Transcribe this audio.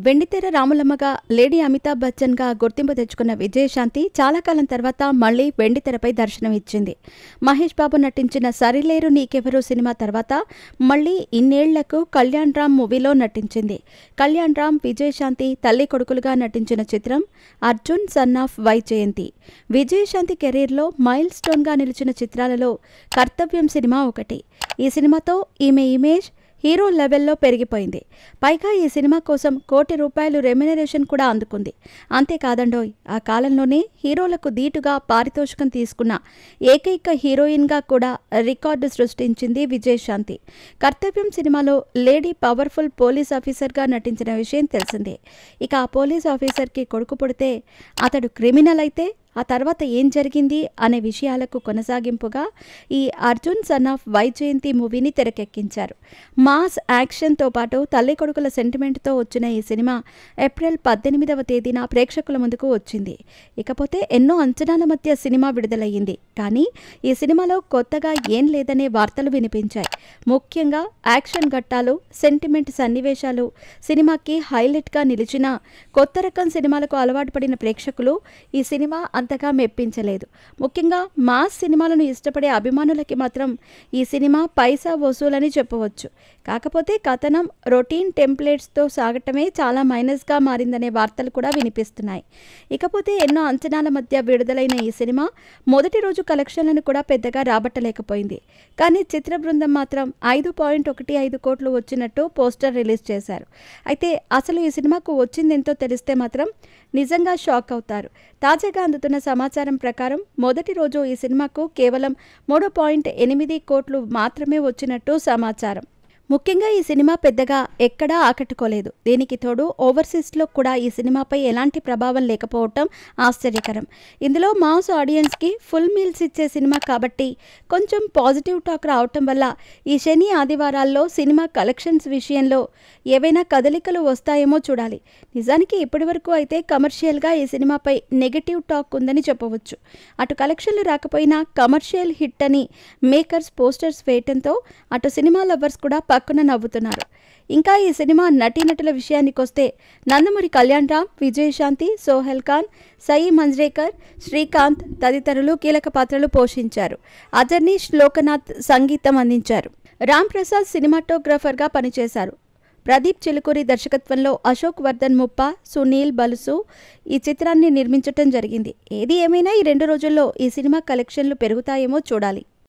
వెండితెర రాములమ్మగా లేడీ అమితాబ్ బచ్చన్గా గుర్తింపు తెచ్చుకున్న విజయశాంతి చాలా కాలం తర్వాత మళ్లీ వెండితెరపై దర్శనమిచ్చింది. మహేష్ బాబు నటించిన సరిలేరు నీకెవరు సినిమా తర్వాత మళ్లీ ఇన్నేళ్లకు కళ్యాణ్ రామ్ మూవీలో నటించింది. కళ్యాణ్ రామ్, విజయశాంతి తల్లి కొడుకులుగా నటించిన చిత్రం అర్జున్ సన్ ఆఫ్ వైజయంతి. విజయశాంతి కెరీర్లో మైల్ స్టోన్గా నిలిచిన చిత్రాలలో కర్తవ్యం సినిమా ఒకటి. ఈ సినిమాతో ఈమె ఇమేజ్ హీరో లెవెల్లో పెరిగిపోయింది. పైగా ఈ సినిమా కోసం ₹1,00,00,000 రెమ్యునరేషన్ కూడా అందుకుంది. అంతేకాదండోయ్, ఆ కాలంలోనే హీరోలకు దీటుగా పారితోషికం తీసుకున్న ఏకైక హీరోయిన్గా కూడా రికార్డు సృష్టించింది విజయశాంతి. కర్తవ్యం సినిమాలో లేడీ పవర్ఫుల్ పోలీస్ ఆఫీసర్గా నటించిన విషయం తెలిసిందే. ఇక ఆ పోలీస్ ఆఫీసర్కి కొడుకు పుడితే అతడు క్రిమినల్ అయితే ఆ తర్వాత ఏం జరిగింది అనే విషయాలకు కొనసాగింపుగా ఈ అర్జున్ సన్ ఆఫ్ వైజయంతి మూవీని తెరకెక్కించారు. మాస్ యాక్షన్తో పాటు తల్లి కొడుకుల సెంటిమెంట్తో వచ్చిన ఈ సినిమా ఏప్రిల్ 18వ తేదీన ప్రేక్షకుల ముందుకు వచ్చింది. ఇకపోతే ఎన్నో అంచనాల మధ్య సినిమా విడుదలయ్యింది. కానీ ఈ సినిమాలో కొత్తగా ఏం లేదనే వార్తలు వినిపించాయి. ముఖ్యంగా యాక్షన్ ఘట్టాలు, సెంటిమెంట్ సన్నివేశాలు సినిమాకి హైలైట్గా నిలిచిన కొత్త రకం సినిమాలకు అలవాటు పడిన ప్రేక్షకులు ఈ సినిమా అంతగా మెప్పించలేదు. ముఖ్యంగా మాస్ సినిమాలను ఇష్టపడే అభిమానులకి మాత్రం ఈ సినిమా పైసా వసూలని చెప్పవచ్చు. కాకపోతే కథనం రొటీన్ టెంప్లెట్స్తో సాగటమే చాలా మైనస్గా మారిందనే వార్తలు కూడా వినిపిస్తున్నాయి. ఇకపోతే ఎన్నో అంచనాల మధ్య విడుదలైన ఈ సినిమా మొదటి రోజు కలెక్షన్లను కూడా పెద్దగా రాబట్టలేకపోయింది. కానీ చిత్ర బృందం మాత్రం 5.15 కోట్లు వచ్చినట్టు పోస్టర్ రిలీజ్ చేశారు. అయితే అసలు ఈ సినిమాకు వచ్చిందెంతో తెలిస్తే మాత్రం నిజంగా షాక్ అవుతారు. తాజాగా అందుతున్న సమాచారం ప్రకారం మొదటి రోజు ఈ సినిమాకు కేవలం 3.8 కోట్లు మాత్రమే వచ్చినట్టు సమాచారం. ముఖ్యంగా ఈ సినిమా పెద్దగా ఎక్కడా ఆకట్టుకోలేదు. దీనికి తోడు ఓవర్సీస్లో కూడా ఈ సినిమాపై ఎలాంటి ప్రభావం లేకపోవటం ఆశ్చర్యకరం. ఇందులో మాస్ ఆడియన్స్కి ఫుల్ మీల్స్ ఇచ్చే సినిమా కాబట్టి కొంచెం పాజిటివ్ టాక్ రావటం వల్ల ఈ శని ఆదివారాల్లో సినిమా కలెక్షన్స్ విషయంలో ఏవైనా కదలికలు వస్తాయేమో చూడాలి. నిజానికి ఇప్పటివరకు అయితే కమర్షియల్గా ఈ సినిమాపై నెగటివ్ టాక్ ఉందని చెప్పవచ్చు. అటు కలెక్షన్లు రాకపోయినా కమర్షియల్ హిట్ అని మేకర్స్ పోస్టర్స్ వేయటంతో అటు సినిమా లవర్స్ కూడా పక్కన నవ్వుతున్నారు. ఇంకా ఈ సినిమా నటీనటుల విషయానికొస్తే నందమూరి కళ్యాణ్ రామ్, విజయశాంతి, సోహెల్ ఖాన్, సయీ మంజ్రేకర్, శ్రీకాంత్ తదితరులు కీలక పాత్రలు పోషించారు. అజర్నీష్ లోకనాథ్ సంగీతం అందించారు. రామ్ ప్రసాద్ సినిమాటోగ్రాఫర్గా పనిచేశారు. ప్రదీప్ చిలుకూరి దర్శకత్వంలో అశోక్ వర్ధన్ ముప్ప, సునీల్ బలుసు ఈ చిత్రాన్ని నిర్మించటం జరిగింది. ఏది ఏమైనా ఈ 2 రోజుల్లో ఈ సినిమా కలెక్షన్లు పెరుగుతాయేమో చూడాలి.